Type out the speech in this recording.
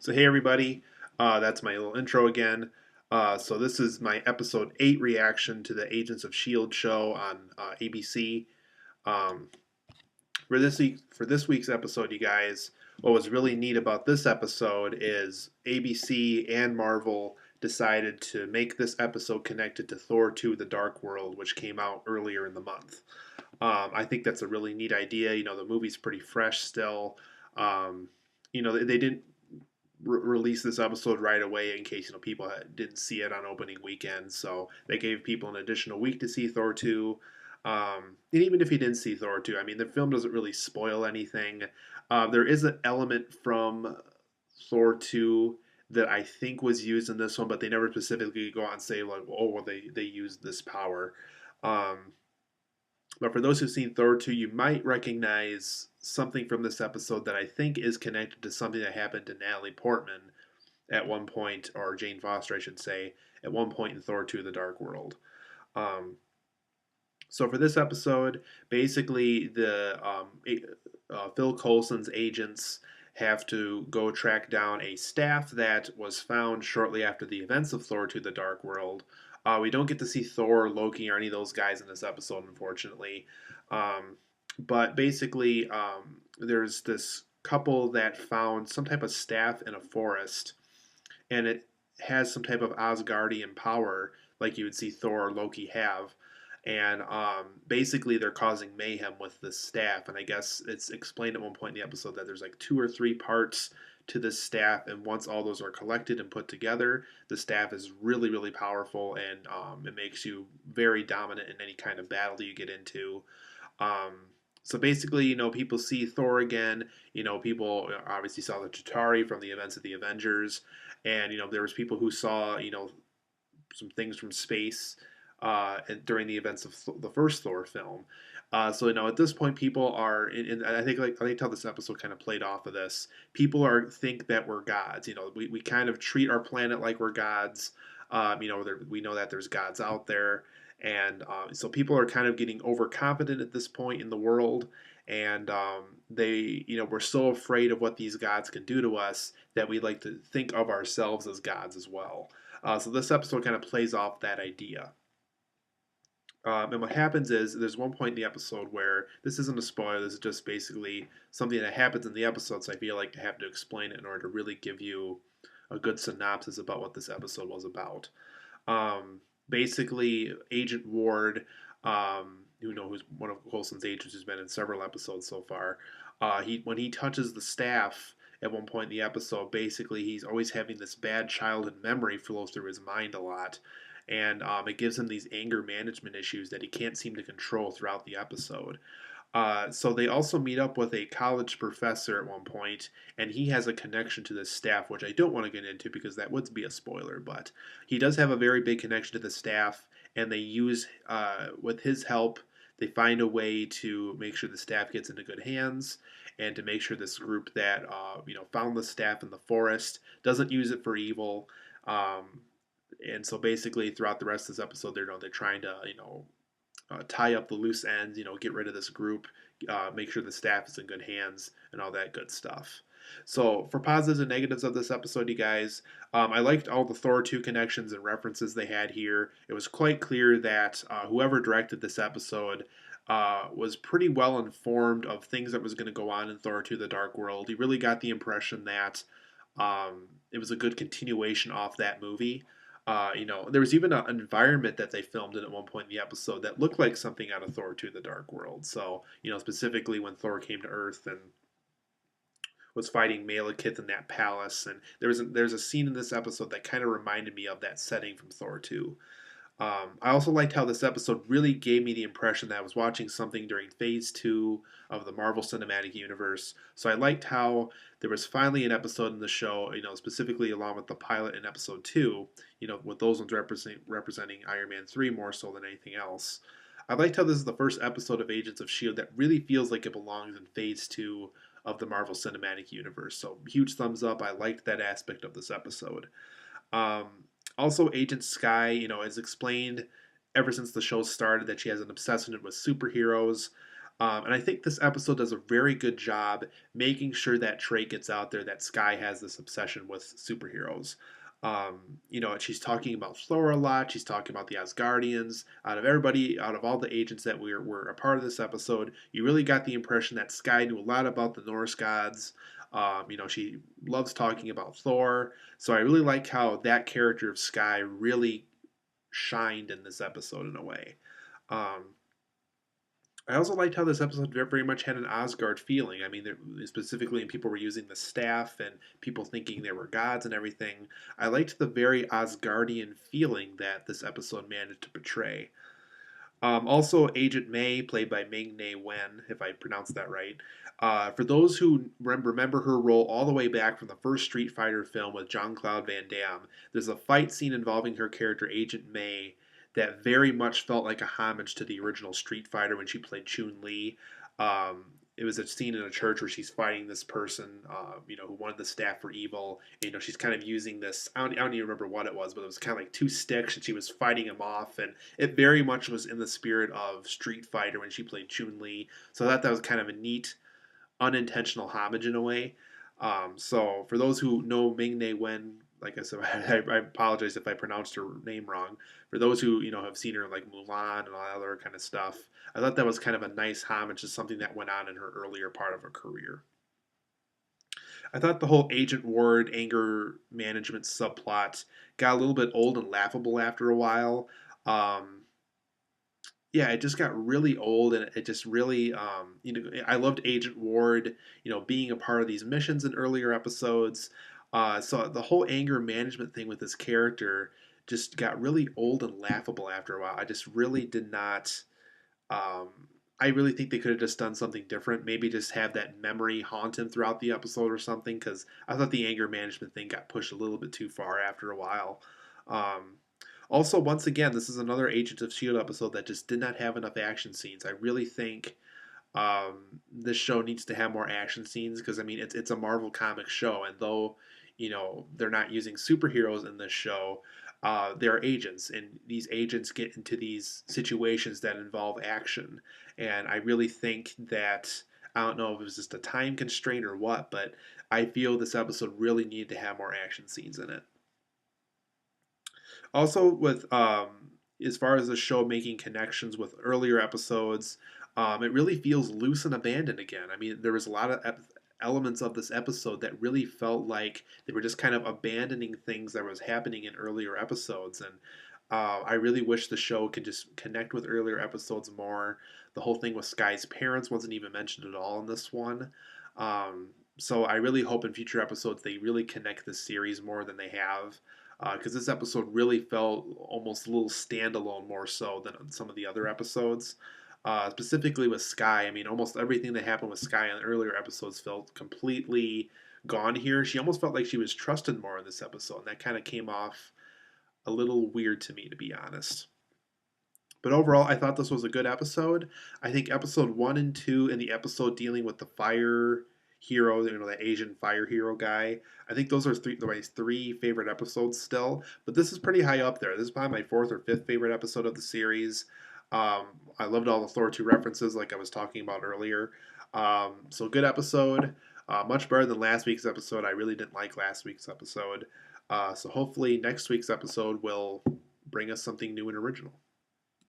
So hey everybody, that's my little intro again. So this is my episode 8 reaction to the Agents of Shield show on ABC. Um, for this week's episode, you guys, what was really neat about this episode is ABC and Marvel decided to make this episode connected to Thor 2: The Dark World, which came out earlier in the month. I think that's a really neat idea. The movie's pretty fresh still. Um, they didn't release this episode right away in case people didn't see it on opening weekend. So they gave people an additional week to see Thor 2. And even if you didn't see Thor 2, I mean, the film doesn't really spoil anything. There is an element from Thor 2 that I think was used in this one, but they never specifically go out and say, like, oh, well, they used this power. Um, but for those who've seen Thor 2, you might recognize something from this episode that I think is connected to something that happened to Natalie Portman at one point, or Jane Foster, I should say, at one point in Thor 2: The Dark World. Um, so for this episode, basically Phil Coulson's agents have to go track down a staff that was found shortly after the events of Thor 2: The Dark World. We don't get to see Thor, Loki, or any of those guys in this episode, unfortunately. Um, but basically, there's this couple that found some type of staff in a forest, and it has some type of Asgardian power, like you would see Thor or Loki have. And basically, they're causing mayhem with this staff. And I guess it's explained at one point in the episode that there's like two or three parts to this staff, and once all those are collected and put together, the staff is really, really powerful, and it makes you very dominant in any kind of battle that you get into. Um, so basically, people see Thor again. People obviously saw the Chitauri from the events of the Avengers, and there was people who saw some things from space during the events of the first Thor film. So at this point, people are, I think how this episode kind of played off of this. People think that we're gods. We kind of treat our planet like we're gods. We know that there's gods out there, and so people are kind of getting overconfident at this point in the world, and we're so afraid of what these gods can do to us that we like to think of ourselves as gods as well. So this episode kind of plays off that idea. And what happens is there's one point in the episode where this isn't a spoiler. This is just basically something that happens in the episode. So I feel like I have to explain it in order to really give you a good synopsis about what this episode was about. Basically, Agent Ward, who's one of Coulson's agents, who's been in several episodes so far. When he touches the staff at one point in the episode, basically he's always having this bad childhood memory flow through his mind a lot, and it gives him these anger management issues that he can't seem to control throughout the episode. So they also meet up with a college professor at one point, and he has a connection to this staff, which I don't want to get into because that would be a spoiler. But he does have a very big connection to the staff, and they use, with his help, they find a way to make sure the staff gets into good hands, and to make sure this group that found the staff in the forest doesn't use it for evil. Um, and so basically, throughout the rest of this episode, they're trying to tie up the loose ends, get rid of this group, make sure the staff is in good hands, and all that good stuff. So, for positives and negatives of this episode, you guys, I liked all the Thor 2 connections and references they had here. It was quite clear that whoever directed this episode was pretty well informed of things that was going to go on in Thor 2: The Dark World. He really got the impression that it was a good continuation off that movie. There was even an environment that they filmed in at one point in the episode that looked like something out of Thor 2: The Dark World. So, specifically when Thor came to Earth and was fighting Malekith in that palace, and there's a scene in this episode that kind of reminded me of that setting from Thor 2. I also liked how this episode really gave me the impression that I was watching something during Phase 2 of the Marvel Cinematic Universe. So I liked how there was finally an episode in the show, specifically along with the pilot in Episode 2, with those ones representing Iron Man 3 more so than anything else. I liked how this is the first episode of Agents of S.H.I.E.L.D. that really feels like it belongs in Phase 2 of the Marvel Cinematic Universe. So huge thumbs up. I liked that aspect of this episode. Um, Also, Agent Sky, has explained ever since the show started that she has an obsession with superheroes. And I think this episode does a very good job making sure that trait gets out there that Sky has this obsession with superheroes. She's talking about Thor a lot. She's talking about the Asgardians. Out of everybody, out of all the agents that were a part of this episode, you really got the impression that Sky knew a lot about the Norse gods. She loves talking about Thor. So I really like how that character of Sky really shined in this episode in a way. Um, I also liked how this episode very much had an Asgard feeling. I mean, specifically, when people were using the staff and people thinking they were gods and everything. I liked the very Asgardian feeling that this episode managed to portray. Also, Agent May, played by Ming Na Wen, if I pronounced that right. For those who remember her role all the way back from the first Street Fighter film with Jean Claude Van Damme, there's a fight scene involving her character, Agent May, that very much felt like a homage to the original Street Fighter when she played Chun Li. It was a scene in a church where she's fighting this person, who wanted the staff for evil. She's kind of using this. I don't even remember what it was, but it was kind of like two sticks, and she was fighting him off. And it very much was in the spirit of Street Fighter when she played Chun Li. So I thought that was kind of a neat, unintentional homage in a way. So for those who know Ming Na Wen, like I said, I apologize if I pronounced her name wrong. For those who have seen her like Mulan and all that other kind of stuff, I thought that was kind of a nice homage to something that went on in her earlier part of her career. I thought the whole Agent Ward anger management subplot got a little bit old and laughable after a while. Um, yeah, it just got really old, and it just really, I loved Agent Ward, being a part of these missions in earlier episodes. So the whole anger management thing with this character just got really old and laughable after a while. I just really did not. Um, I really think they could have just done something different. Maybe just have that memory haunt him throughout the episode or something. Because I thought the anger management thing got pushed a little bit too far after a while. Um, Also, once again, this is another Agents of Shield episode that just did not have enough action scenes. I really think this show needs to have more action scenes because I mean it's a Marvel comic show, and though they're not using superheroes in this show, they're agents, and these agents get into these situations that involve action, and I really think that. I don't know if it was just a time constraint or what, but I feel this episode really needed to have more action scenes in it. Also, with as far as the show making connections with earlier episodes, it really feels loose and abandoned again. I mean, there was a lot of elements of this episode that really felt like they were just kind of abandoning things that was happening in earlier episodes, and I really wish the show could just connect with earlier episodes more. The whole thing with Sky's parents wasn't even mentioned at all in this one. Um, so I really hope in future episodes they really connect this series more than they have because this episode really felt almost a little standalone more so than some of the other episodes. Specifically with Sky, I mean, almost everything that happened with Sky in the earlier episodes felt completely gone here. She almost felt like she was trusted more in this episode, and that kind of came off a little weird to me, to be honest. But overall, I thought this was a good episode. I think episode one and two, and the episode dealing with the fire hero, that Asian fire hero guy. I think those are my three favorite episodes still. But this is pretty high up there. This is probably my fourth or fifth favorite episode of the series. I loved all the Thor 2 references, like I was talking about earlier. So good episode. Much better than last week's episode. I really didn't like last week's episode. So hopefully next week's episode will bring us something new and original.